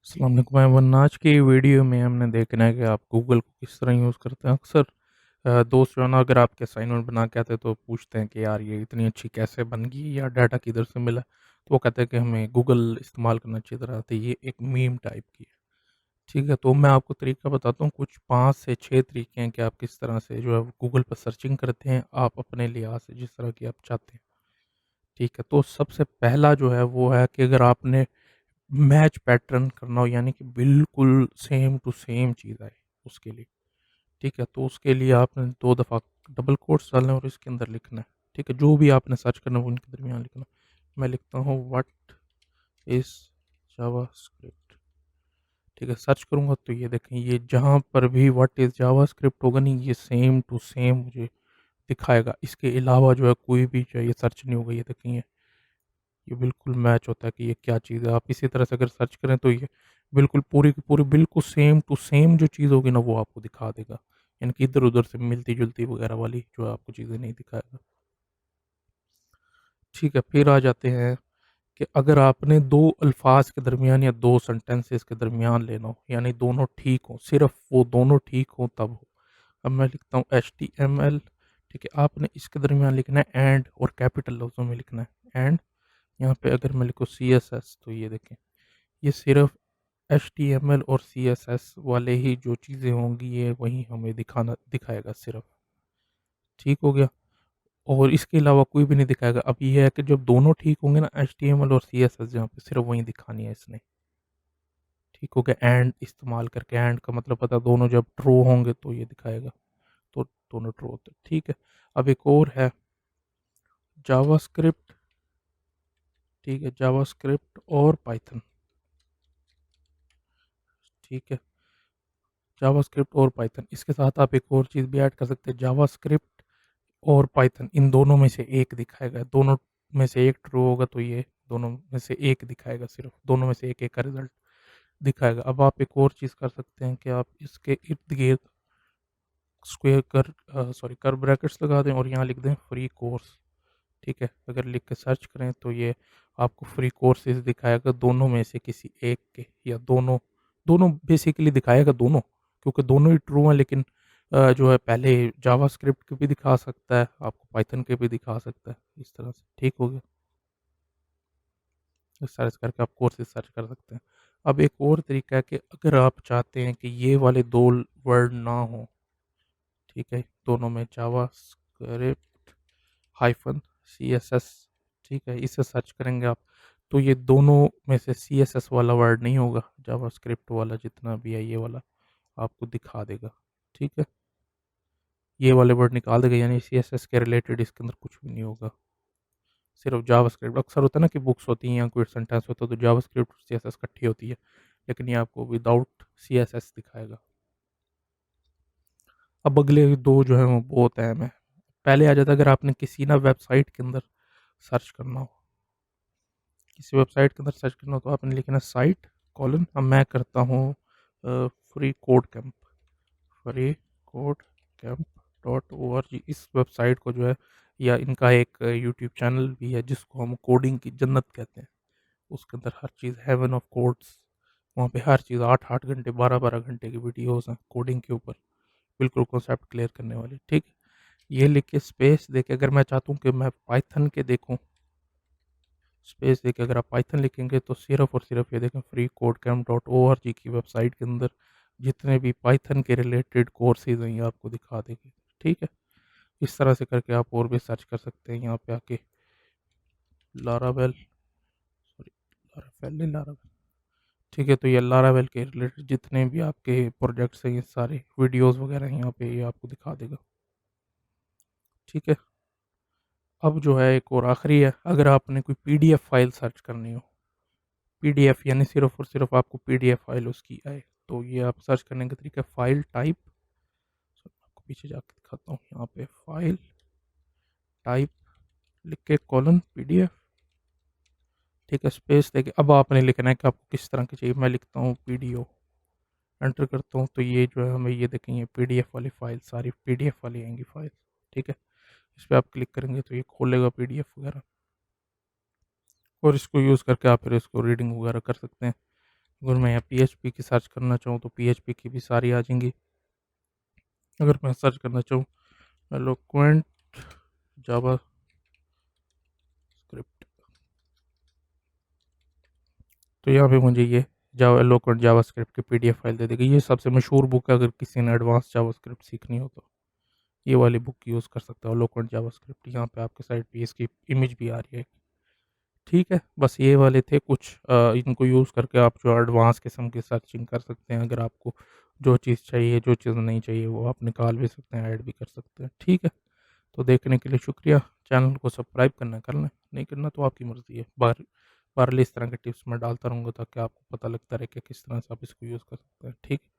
अस्सलाम वालेकुम एवरीवन। आज की वीडियो में हमने देखना है कि आप गूगल को किस तरह यूज़ करते हैं। अक्सर दोस्त जो है ना, अगर आपके असाइनमेंट बना के आते हैं तो पूछते हैं कि यार ये इतनी अच्छी कैसे बन गई या डाटा किधर से मिला। तो वो कहते हैं कि हमें गूगल इस्तेमाल करना चाहिए तरह। तो ये एक मीम टाइप की है। ठीक है, तो मैं आपको तरीका बताता हूँ। कुछ 5 से 6 तरीके हैं कि आप किस तरह से जो है गूगल पर सर्चिंग करते हैं आप अपने लिहाज से जिस तरह की आप चाहते हैं। ठीक है, तो सबसे पहला जो है वो है कि अगर आपने मैच पैटर्न करना हो, यानी कि बिल्कुल सेम टू सेम चीज़ आए उसके लिए। ठीक है, तो उसके लिए आपने 2 दफ़ा डबल कोट्स डालना है और इसके अंदर लिखना है। ठीक है, जो भी आपने सर्च करना है वो इनके दरमियान लिखना है। मैं लिखता हूँ व्हाट इज़ जावास्क्रिप्ट। ठीक है, सर्च करूँगा तो ये देखें, ये जहाँ पर भी व्हाट इज़ जावास्क्रिप्ट होगा नहीं, ये सेम टू सेम मुझे दिखाएगा। इसके अलावा जो है कोई भी जो है ये सर्च नहीं होगा। ये देखें, ये बिल्कुल मैच होता है कि ये क्या चीज़ है। आप इसी तरह से अगर सर्च करें तो ये बिल्कुल पूरी की पूरी बिल्कुल सेम टू सेम जो चीज़ होगी ना वो आपको दिखा देगा। यानी कि इधर-उधर से मिलती-जुलती वगैरह वाली जो है आपको चीज़ें नहीं दिखाएगा। ठीक है, फिर आ जाते हैं कि अगर आपने 2 अल्फ़ाज़ के दरमियान या 2 सेंटेंसेस के दरमियान लेना हो, यानी दोनों ठीक हों, सिर्फ़ वो दोनों ठीक हों तब हो। अब मैं लिखता हूँ एचटीएमएल। ठीक है, आपने इसके दरमियान लिखना है एंड और कैपिटल लफ्ज़ों में लिखना है एंड। यहाँ पे अगर मैं लिखूँ सीएसएस तो ये देखें, ये सिर्फ़ एचटीएमएल और सीएसएस वाले ही जो चीज़ें होंगी ये वही हमें दिखाएगा सिर्फ़। ठीक हो गया? और इसके अलावा कोई भी नहीं दिखाएगा। अब ये है कि जब दोनों ठीक होंगे ना, एचटीएमएल और सीएसएस जहाँ पे, सिर्फ़ वही दिखानी है इसने। ठीक हो गया? एंड इस्तेमाल करके, एंड का मतलब पता है, दोनों जब ट्रू होंगे तो ये दिखाएगा। तो दोनों ट्रू होते हैं। ठीक है? अब एक और है जावास्क्रिप्ट। ठीक है? जावास्क्रिप्ट और पाइथन। ठीक है? जावास्क्रिप्ट और पाइथन, इसके साथ आप एक और चीज़ भी ऐड कर सकते हैं, जावास्क्रिप्ट और पाइथन, इन दोनों में से एक दिखाएगा। दोनों में से एक ट्रू होगा तो ये दोनों में से एक दिखाएगा, सिर्फ दोनों में से एक एक का रिजल्ट दिखाएगा। अब आप एक और चीज़ कर सकते हैं कि आप इसके इर्द गिर्द स्क्वेयर कर ब्रैकेट्स लगा दें और यहाँ लिख दें फ्री कोर्स। ठीक है, अगर लिख के सर्च करें तो ये आपको फ्री कोर्सेज दिखाएगा, दोनों में से किसी एक के, या दोनों दोनों बेसिकली दिखाएगा दोनों, क्योंकि दोनों ही ट्रू हैं। लेकिन जो है पहले जावास्क्रिप्ट के भी दिखा सकता है आपको, पाइथन के भी दिखा सकता है, इस तरह से। ठीक हो गया? इस तरह से करके आप कोर्सेज सर्च कर सकते हैं। अब एक और तरीका है कि अगर आप चाहते हैं कि ये वाले दो वर्ड ना हो, ठीक है, दोनों में जावास्क्रिप्ट हाइफन सीएसएस, ठीक है, इसे सर्च करेंगे आप तो ये दोनों में से सीएसएस वाला वर्ड नहीं होगा, जावास्क्रिप्ट वाला जितना भी है ये वाला आपको दिखा देगा। ठीक है, ये वाले वर्ड निकाल देगा, यानी सीएसएस के रिलेटेड इसके अंदर कुछ भी नहीं होगा, सिर्फ जावास्क्रिप्ट। अक्सर होता है ना कि बुक्स होती हैं या कोई सेंटेंस होता है तो जावास्क्रिप्ट और सीएसएस इकट्ठी होती है, लेकिन ये आपको विदाउट सीएसएस दिखाएगा। अब अगले दो जो है वो बहुत अहम है। पहले आ जाता है अगर आपने किसी ना वेबसाइट के अंदर सर्च करना हो, किसी वेबसाइट के अंदर सर्च करना हो तो आपने लिखना साइट कॉलन। अब मैं करता हूँ free code camp, free code camp .org। इस वेबसाइट को जो है, या इनका एक यूट्यूब चैनल भी है जिसको हम कोडिंग की जन्नत कहते हैं। उसके अंदर हर चीज़ हेवन ऑफ कोड्स, वहाँ पे हर चीज़ 8-8 घंटे 12-12 घंटे की वीडियोस हैं कोडिंग के ऊपर, बिल्कुल कॉन्सेप्ट क्लियर करने वाली। ठीक, ये लिख के स्पेस दे के, अगर मैं चाहता हूँ कि मैं पाइथन के देखूँ, स्पेस देके अगर आप पाइथन लिखेंगे तो सिर्फ और सिर्फ ये देखें फ्री कोड कैम्प .org की वेबसाइट के अंदर जितने भी पाइथन के रिलेटेड कोर्सेज हैं ये आपको दिखा देगी। ठीक है, इस तरह से करके आप और भी सर्च कर सकते हैं यहाँ पे आके। लारावेल, सॉरी, लारावेल नहीं, लारावेल। ठीक है, तो ये लारावेल के रिलेटेड जितने भी आपके प्रोजेक्ट्स हैं ये सारे वीडियोस वगैरह हैं यहाँ पे, ये आपको दिखा देगा। ठीक है, अब जो है एक और आखिरी है, अगर आपने कोई पीडीएफ फाइल सर्च करनी हो, पीडीएफ यानी सिर्फ और सिर्फ आपको पीडीएफ फाइल उसकी आए, तो ये आप सर्च करने का तरीका, फाइल टाइप, आपको पीछे जाके दिखाता हूँ, यहाँ पे फाइल टाइप लिख के कॉलन पीडीएफ। ठीक है, स्पेस देके अब आपने लिखना है कि आपको किस तरह की चाहिए। मैं लिखता हूँ पीडीओ, एंटर करता हूँ तो ये जो है हमें ये देखेंगे पीडीएफ वाली फाइल, सारी पीडीएफ वाली आएंगी फाइल। ठीक है, इस पर आप क्लिक करेंगे तो ये खोलेगा पीडीएफ वगैरह, और इसको यूज़ करके आप फिर इसको रीडिंग वगैरह कर सकते हैं। अगर मैं यहाँ PHP की सर्च करना चाहूँ तो PHP की भी सारी आ जाएंगी। अगर मैं सर्च करना चाहूँ एलोक्वेंट जावा स्क्रिप्ट, तो यहाँ पे मुझे ये जावा एलोक्वेंट जावा स्क्रिप्ट की PDF फाइल दे देगी। ये सबसे मशहूर बुक है, अगर किसी ने एडवांस जावा स्क्रिप्ट सीखनी हो तो ये वाली बुक यूज़ कर सकते हो, एलोक्वेंट जावा स्क्रिप्ट। यहाँ पे आपके साइड पे इसकी इमेज भी आ रही है। ठीक है, बस ये वाले थे कुछ, इनको यूज़ करके आप जो एडवांस किस्म की सर्चिंग कर सकते हैं। अगर आपको जो चीज़ चाहिए, जो चीज़ नहीं चाहिए, वो आप निकाल भी सकते हैं, ऐड भी कर सकते हैं। ठीक है, तो देखने के लिए शुक्रिया। चैनल को सब्सक्राइब करना कर लें, नहीं करना तो आपकी मर्ज़ी है। बार बार इस तरह के टिप्स मैं डालता रहूँगा ताकि आपको पता लगता रहे कि किस तरह से आप इसको यूज़ कर सकते हैं। ठीक है।